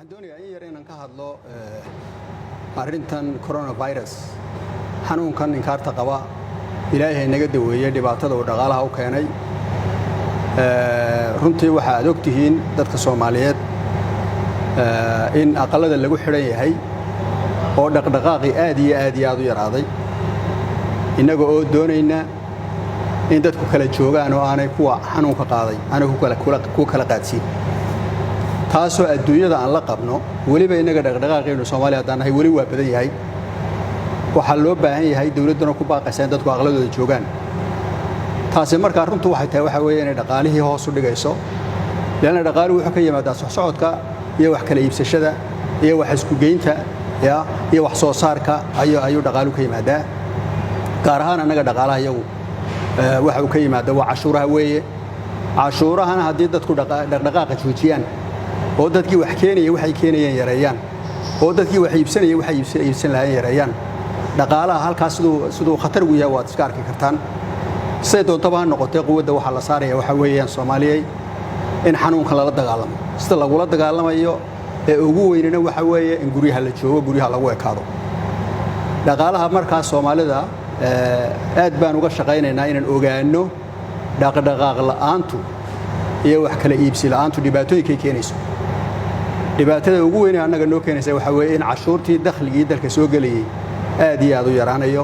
waxaan doonayaa in yar inaan ka hadlo arrintan coronavirus xanuunkan inkaarta qaba ilaahay naga daweeyay dhibaatada uu dhaqaalaha u keenay runtii waxa aad ogtihiin dadka Soomaaliyeed in aqalada lagu xiran yahay oo dhaqdhaqaaqi aad iyo aad u yaraaday inaga oo doonayna in dadku kala joogaan oo aanay kuwa xanuunka qaaday aanay ku kala qaadsiin taasoo adduunyada aan la qabno waliba inaga dhaqdhaqaaqeenu Soomaaliya hadanahay wali waa badan yahay waxa loo baahan yahay dawladuna ku baaqaysan dadku aqladooda joogaan taasi marka runtu waxay tahay waxa weeyaan in dhaqaalihii hoos u dhigayso leena dhaqaaluhu wuxuu ka yimaadaa socodka iyo wax kala iibsashada iyo wax isku geynta iyo wax soo saarka ayuu dhaqaaluhu ka yimaadaa gaar ahaan anaga dhaqaalaha iyagu waxa uu ka yimaadaa waa cashuuraha weeye cashuurahana haddii dadku dhaqdhaqaaqa joojiyaan oo dadkii wax keenayay waxay keenayeen yareeyaan oo dadkii wax iibsanayay waxay iibsan lahaayeen yareeyaan dhaqaalaha halkaas sidoo khatar u yahay waad iska arki kartaan say doontaba ha noqotay quwadda waxa la saaraya waxa weeyaan Soomaaliyeed in xanuunka lala dagaalamo sida lagula dagaalamayo ee ugu weynina waxa weeye in guryaha la joogo guryaha lagu ekaado dhaqaalaha markaas Soomaalida aad baan uga shaqaynaynaa inaan ogaano dhaqdhaqaaq la'aantu iyo wax kala iibsi la'aantu dhibaatooyinkay keenayso dhibaatada ugu weyn ee anaga noo keenaysa waxa weeye in cashuurtii dakhligii dalka soo galayay aad iyo aad u yaraanayo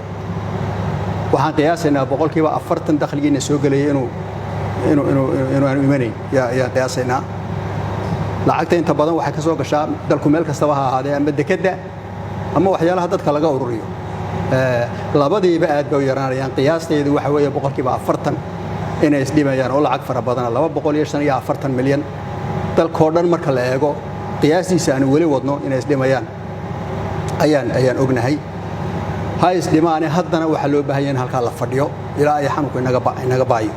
waxaan qiyaasaynaa 40% dakhligiina soo galayay inuu aan imaneyn yaa qiyaasaynaa lacagta inta badan waxay ka soo gashaa dalku meel kastaba ha ahaadee ama dekada ama waxyaalaha dadka laga ururiyo labadiiba aad bay u yaraanayaan qiyaasteedu waxa weeye 40% inay isdhimayaan oo lacag fara badan 245 milyan dalkoo dhan marka la eego qiyaastiisa aan wali wadno inay isdhimayaan ayaan ognahay hay isdhimaane haddana waxa loo baahan yahay halka la fadhiyo ilaa ay xanuunku inaga baayo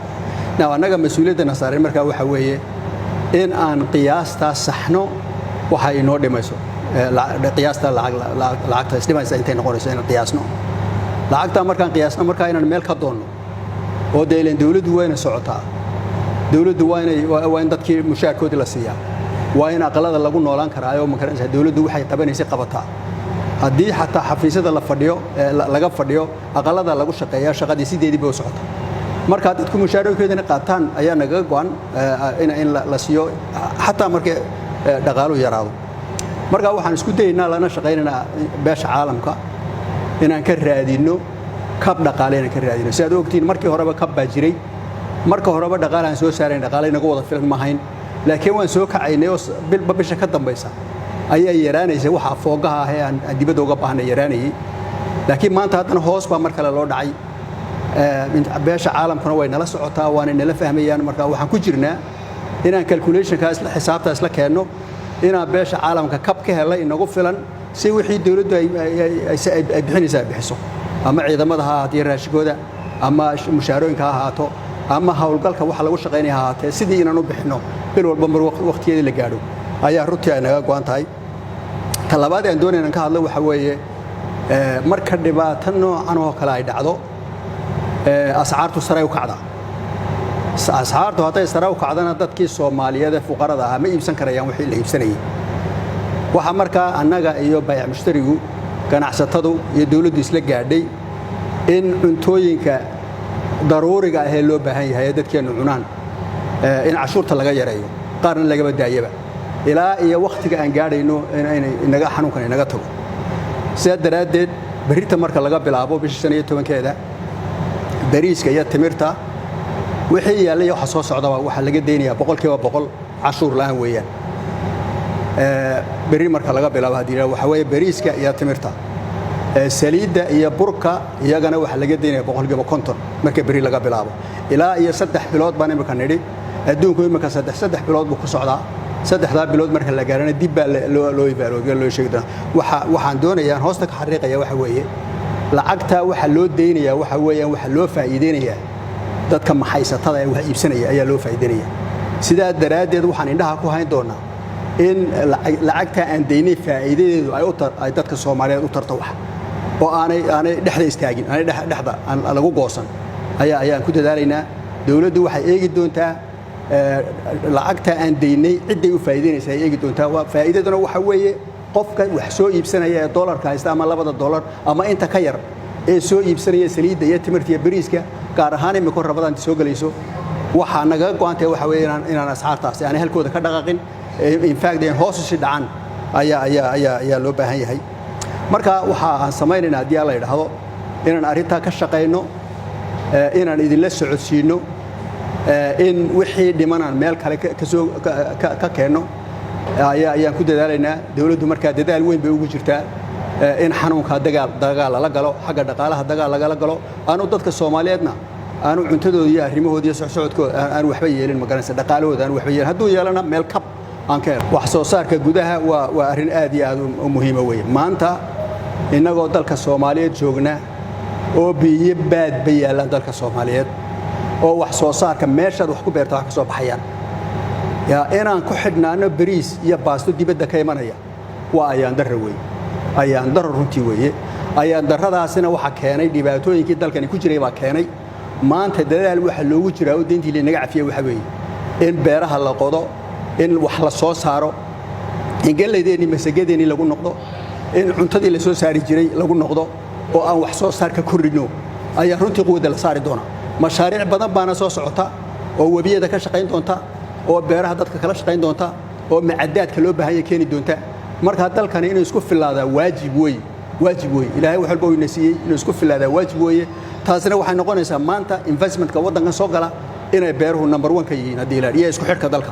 anaga mas'uuliyadana saaran marka waxa weeye in aan qiyaasta saxno waxa inoo dhimayso qiyaasta lacagta isdhimaysa intay noqonayso in qiyaasno lacagta markaan qiyaasno marka inaan meel ka doonno oo deelan dawladdu wayna socotaa dawladdu waa in dadkii mushaarkoodii la siiyaa waa in aqalada lagu noolaan karaa oo makaraysa dawladdu waxay qabanaysaa qabataa haddii xataa xafiisyada laga fadhiyo aqalada lagu shaqeeyaa shaqadii sideedii bay u socotaa marka dadku mushaarkoodina qaataan ayaa naga go'an in la siiyo xataa markay dhaqaaluhu yaraado marka waxaan isku dayaynaa lana shaqaynaynaa beesha caalamka inaan ka raadino kab dhaqaaleena ka raadino si aad ogtiin markii horeba kab baa jiray marka horeba dhaqaalahan soo saareen dhaqaale inaga wada filan ma hayn laakiin waan soo kacaynay oo bisha ka dambaysa ayaa yaraanaysa waxa foogaha ah ee aan dibadda uga baahnay yaraanayay laakiin maanta haddana hoos baa mar kale loo dhacay beesha caalamkuna way nala socotaa waana nala fahmayaan marka waxaan ku jirnaa inaan calculationka isla xisaabta isla keenno inaan beesha caalamka kab ka helay inagu filan si wixii dawladdu ay bixinaysaa bixiso ama ciidamada ha ahaato raashigooda ama mushaarooyinka ha ahaato ama hawlgalka waxa lagu shaqeynaya ha ahaatee sidii inaan u bixino bil walba mar waqtigeedii la gaadho ayaa runtii ay naga go'an tahay talabaad aan doonayna ka hadlo waxa weeye marka dhibaato noocan oo kale ay dhacdo ascaartu sare u kacda ascaartu hadday sare u kacdana dadkii Soomaaliyeed ee fuqarada ah ma iibsan karayaan wixii la iibsanayay waxa markaa annaga iyo bay'ac mushtarigu ganacsatadu iyo dawladdu isla gaadhay in cuntooyinka daruuriga ah ee loo baahan yahay dadkeenu cunaan in cashuurta laga yareeyo qaarna laga badaayaba ilaa iyo waqtiga aan gaadhayno inaga xanuunkan inaga tago sida daraadeed berita marka laga bilaabo bisha 15keeda bariiska iyo timirta wixii yaalay waxa soo socda waxa laga deynayaa 100% cashuur la'aan weeyaan bari marka laga bilaabo hadii waxa weeye bariiska iyo timirta saliidda iyo burka iyagana waxa laga deynayaa 150 marka bari laga bilaabo ilaa iyo 3 bilood baan imika nidhi adduunku imika 3 bilood buu ku socdaa 3 bilood marka la gaarana dib baa loo sheegay waxaan doonayaa hoosta ka xariiqaya waxa weeye lacagta waxa loo deynayaa waxa weeyaan waxa loo faa'iideynayaa dadka maxaysatada ee wax iibsanaya ayaa loo faa'iideynayaa sidaa daraadeed waxaan indhaha ku hayn doonaa in lacagta aan deynay faa'iidadeedu ay dadka Soomaaliyeed u tarto wax oo aanay dhexda istaagin aanay dhexda lagu goosan ayaan ku dadaalaynaa dawladdu waxay eegi doontaa lacagta aan deynay ciday u faa'iideynaysaa ay eegi doontaa waa faa'iidaduna waxa weeye qofka wax soo iibsanaya ee dollarka haysta ama $2 ama inta ka yar ee soo iibsanaya saliidda iyo timirta iyo bariiska gaar ahaan imika rabadaan soo galayso waxa naga go'aantay waxa weeye inaan asxaartaas aan halkooda ka dhaqaaqin in fact in hoos u dhacaan ayaa loo baahan yahay marka waxa aan samaynaynaa hadii la yiraahdo inaan arinta ka shaqeyno inaan idin la socodsiino in wixii dhimanaan meel kale ka keeno ayaan ku dadaalaynaa dawladdu marka dadaal weyn bay ugu jirtaa in xanuunka dagaal la galo xagga dhaqaalaha dagaal laga galo aanu dadka Soomaaliyeedna aanu cuntadooda iyo arrimahooda iyo socodkooda aan waxba yeelin magaranaysa dhaqaalahooda aan waxba yeelin hadduu yeelana meel kab aan ka wax soo saarka gudaha waa arrin aad iyo aad u muhiim ah weey maanta inagoo dalka Soomaaliyeed joogna oo biyo baad bayaalan dalka Soomaaliyeed oo wax soo saarka meeshaad wax ku beertaa wax ka soo baxayaan inaan ku xidhnaano bariis iyo baasto dibadda ka imanaya waa ayaan darro weey ayaan darro runtii weeye ayaan darradaasina waxa keenay dhibaatooyinkii dalkani ku jiray baa keenay maanta dadaal waxa loogu jiraa oo deyntii la naga cafiyo waxa weeye in beeraha la qodo in wax la soo saaro in galeedeeni masagedeeni lagu noqdo in cuntadii la soo saari jiray lagu noqdo oo aan wax soo saarka korrino ayaa runtii quwada la saari doona mashaariic badan baana soo socota oo wabiyada ka shaqeyn doonta oo beeraha dadka kala shaqeyn doonta oo macadaadka loo baahan yahay keeni doonta marka dalkani inuu isku filaada waajib weey ilaahay wax walba uu nasiiyay inuu isku filaada waajib weey taasina waxay noqonaysaa maanta investmentka wadanka soo gala inay beeruhu number 1 ka yihiin hadii la isku xirka dalka